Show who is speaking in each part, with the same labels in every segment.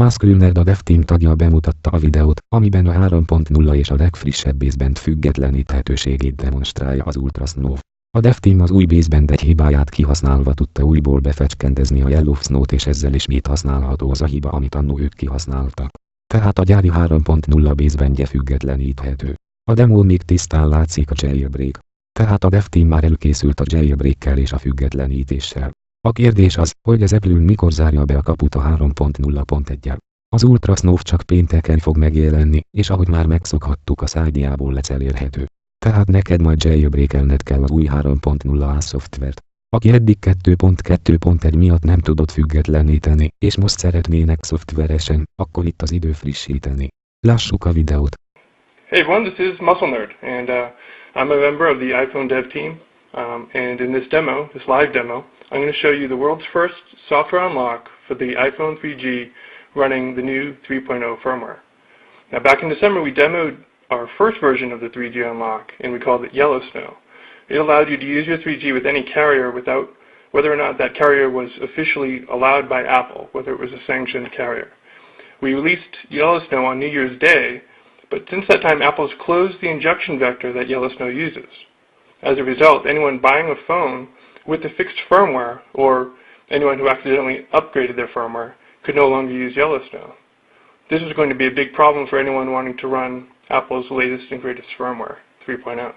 Speaker 1: Maskrülnerd a DevTeam tagja bemutatta a videót, amiben a 3.0 és a legfrissebb baseband függetleníthetőségét demonstrálja az Ultrasnow. A DevTeam az új baseband egy hibáját kihasználva tudta újból befecskendezni a Yellowsnow-t, és ezzel ismét használható az a hiba, amit annó ők kihasználtak. Tehát a gyári 3.0 basebandje függetleníthető. A demón még tisztán látszik a jailbreak. Tehát a DevTeam már előkészült a jailbreakkel és a függetlenítéssel. A kérdés az, hogy az Apple mikor zárja be a kaput a 3.0.1-jel. Az Ultrasnow csak pénteken fog megjelenni, és ahogy már megszokhattuk, a Cydiából lesz elérhető. Tehát neked majd jailbreakelned kell az új 3.0 szoftvert. Aki eddig 2.2.1 miatt nem tudott függetleníteni, és most szeretnének szoftveresen, akkor itt az idő frissíteni. Lássuk a videót.
Speaker 2: Hey everyone, this is Muscle Nerd, and I'm a member of the iPhone dev team, and in this demo, this live demo, I'm going to show you the world's first software unlock for the iPhone 3G running the new 3.0 firmware. Now back in December we demoed our first version of the 3G unlock, and we called it Yellowsnow. It allowed you to use your 3G with any carrier without whether or not that carrier was officially allowed by Apple, whether it was a sanctioned carrier. We released Yellowsnow on New Year's Day, but since that time Apple has closed the injection vector that Yellowsnow uses. As a result, anyone buying a phone with the fixed firmware, or anyone who accidentally upgraded their firmware, could no longer use Yellowsnow. This is going to be a big problem for anyone wanting to run Apple's latest and greatest firmware, 3.0.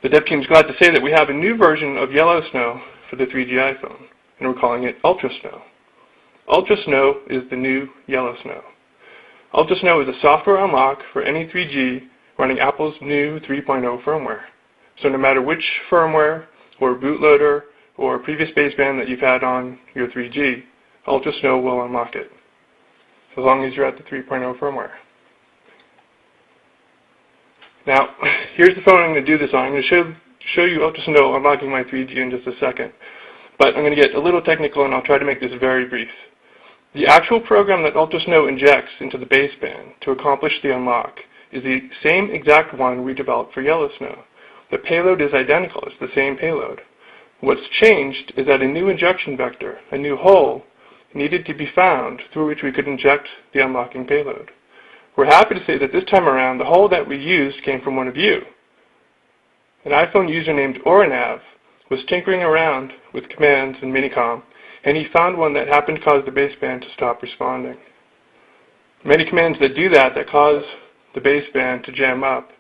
Speaker 2: The dev team is glad to say that we have a new version of Yellowsnow for the 3G iPhone, and we're calling it Ultrasnow. Ultrasnow is the new Yellowsnow. Ultrasnow is a software unlock for any 3G running Apple's new 3.0 firmware. So no matter which firmware or bootloader or previous baseband that you've had on your 3G, Ultrasnow will unlock it, as long as you're at the 3.0 firmware. Now, here's the phone I'm going to do this on. I'm going to show you Ultrasnow unlocking my 3G in just a second. But I'm going to get a little technical, and I'll try to make this very brief. The actual program that Ultrasnow injects into the baseband to accomplish the unlock is the same exact one we developed for Yellowsnow. The payload is identical. It's the same payload. What's changed is that a new injection vector, a new hole, needed to be found through which we could inject the unlocking payload. We're happy to say that this time around, the hole that we used came from one of you. An iPhone user named Oranav was tinkering around with commands in Minicom, and he found one that happened to cause the baseband to stop responding. Many commands that do that cause the baseband to jam up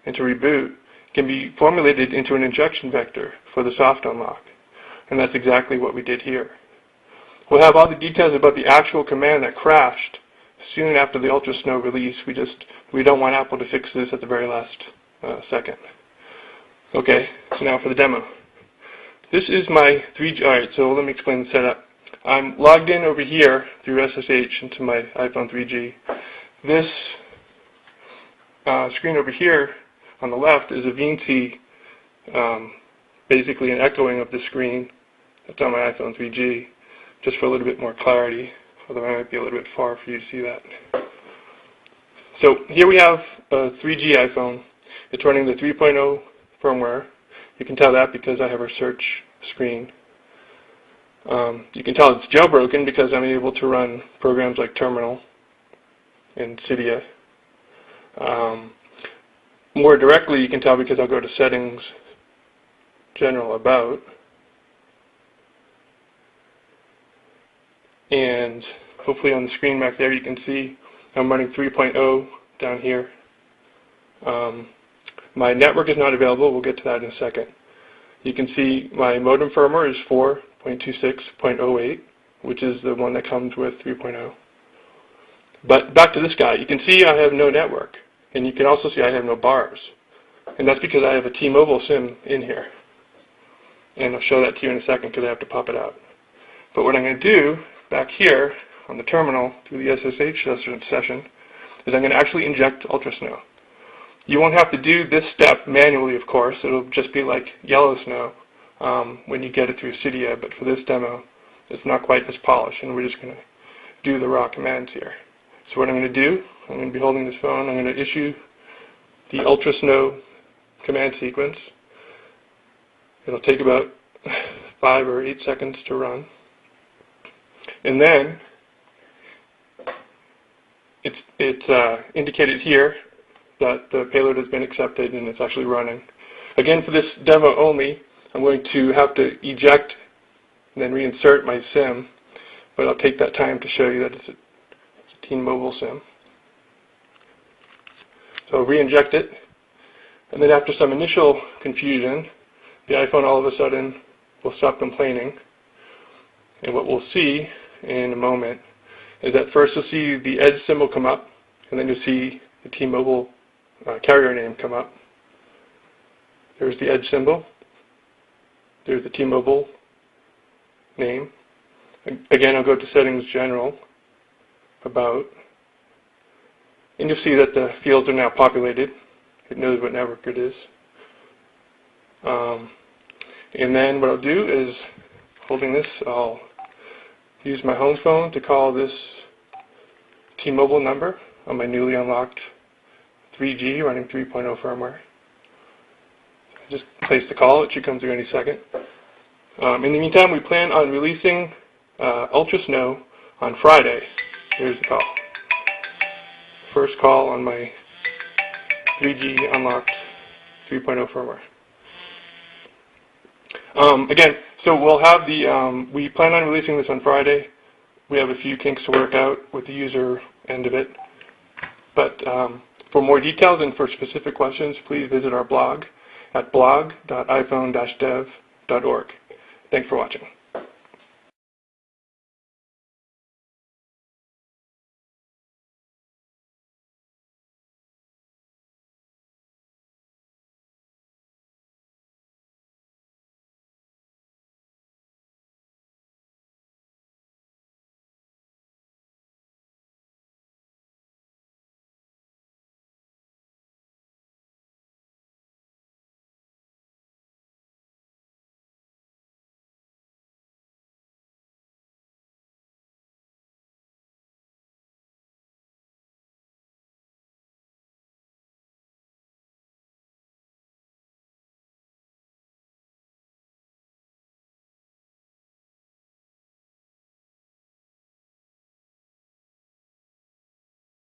Speaker 2: and to reboot, can be formulated into an injection vector for the soft unlock. And that's exactly what we did here. We'll have all the details about the actual command that crashed soon after the Ultrasnow release. We don't want Apple to fix this at the very last second. Okay, so now for the demo. This is my 3G. Alright, so let me explain the setup. I'm logged in over here through SSH into my iPhone 3G. This screen over here on the left is a VNC, basically an echoing of the screen that's on my iPhone 3G, just for a little bit more clarity, although I might be a little bit far for you to see that. So here we have a 3G iPhone. It's running the 3.0 firmware. You can tell that because I have a search screen. You can tell it's jailbroken because I'm able to run programs like Terminal and Cydia. More directly, you can tell because I'll go to Settings, General, About, and hopefully on the screen back there you can see I'm running 3.0 down here. My network is not available. We'll get to that in a second. You can see my modem firmware is 4.26.08, which is the one that comes with 3.0. But back to this guy. You can see I have no network. And you can also see I have no bars. And that's because I have a T-Mobile SIM in here. And I'll show that to you in a second because I have to pop it out. But what I'm going to do back here on the terminal through the SSH session is I'm going to actually inject Ultrasnow. You won't have to do this step manually, of course. It'll just be like Yellowsnow when you get it through Cydia. But for this demo, it's not quite as polished. And we're just going to do the raw commands here. So what I'm going to do, I'm going to be holding this phone. I'm going to issue the Ultrasnow command sequence. It'll take about 5 or 8 seconds to run. And then it's indicated here that the payload has been accepted and it's actually running. Again, for this demo only, I'm going to have to eject and then reinsert my SIM, but I'll take that time to show you that it's a T-Mobile SIM. So I'll re-inject it, and then after some initial confusion, the iPhone all of a sudden will stop complaining. And what we'll see in a moment is that first you'll see the Edge symbol come up, and then you'll see the T-Mobile carrier name come up. There's the Edge symbol. There's the T-Mobile name. Again, I'll go to Settings, General, About, and you'll see that the fields are now populated. It knows what network it is. And then what I'll do is, holding this, I'll use my home phone to call this T-Mobile number on my newly unlocked 3G running 3.0 firmware. Just place the call. It should come through any second. In the meantime, we plan on releasing Ultra Snow on Friday. Here's the call. First call on my 3G unlocked 3.0 firmware. Again, so we'll have the, we plan on releasing this on Friday. We have a few kinks to work out with the user end of it. But for more details and for specific questions, please visit our blog at blog.iphone-dev.org. Thanks for watching.